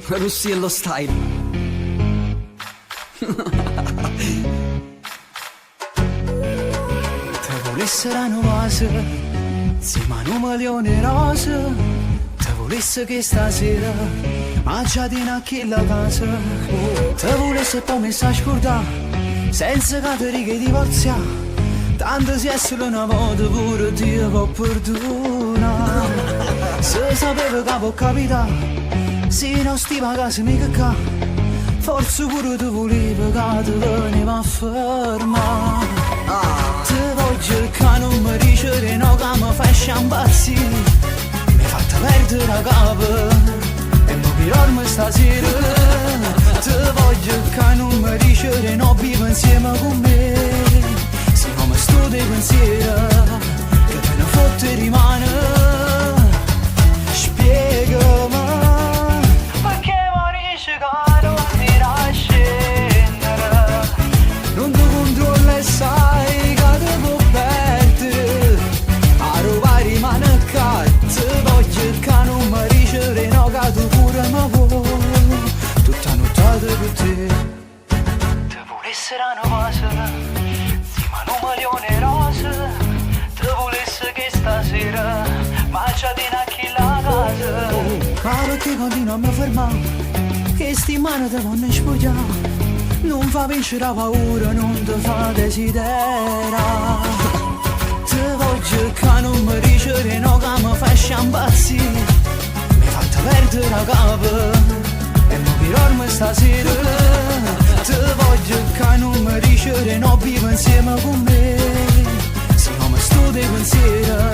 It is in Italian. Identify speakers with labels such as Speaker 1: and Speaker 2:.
Speaker 1: Russiello style.
Speaker 2: Te volesse la nuova insieme a un milione rose. Te volesse che stasera mangiati in a casa. Te volesse poi mi sa scordare senza categorie di divorzia. Tanto si è solo una volta pure Dio può perdonare. Se sapeva che può capitare, se non stima a casa mica qua, forse pure tu volevi che ti veniva a fermare. Te voglio che non mi dice no che mi fai impazzire. Mi hai fatto perdere la capo e mi pirormi stasera. Te voglio che non mi dice no vivo insieme con me. Se non mi sto dei pensieri che te ne fotte rimane. Spiegami perché morisci che non mi lasci scendere. Non ti controllo e sai che ti può perdere. A rubare rimane qua. Te voglio che non mi dice no che tu pure mi vuoi. Tutta nottata per te. Te volesse la nuova un milione rose. Te volesse che stasera mangiati in la casa. Ma perché continua a mi fermare? Che sti mani te vanno a spogliare. Non fa vincere la paura, non ti fa desiderare. Te voglio che non mi dice no che mi fai impazzire. Mi hai fatto perdere la capo e mi pirormi stasera. Te voglio che non mi dice no vivo insieme con me. Se non mi sto dei pensieri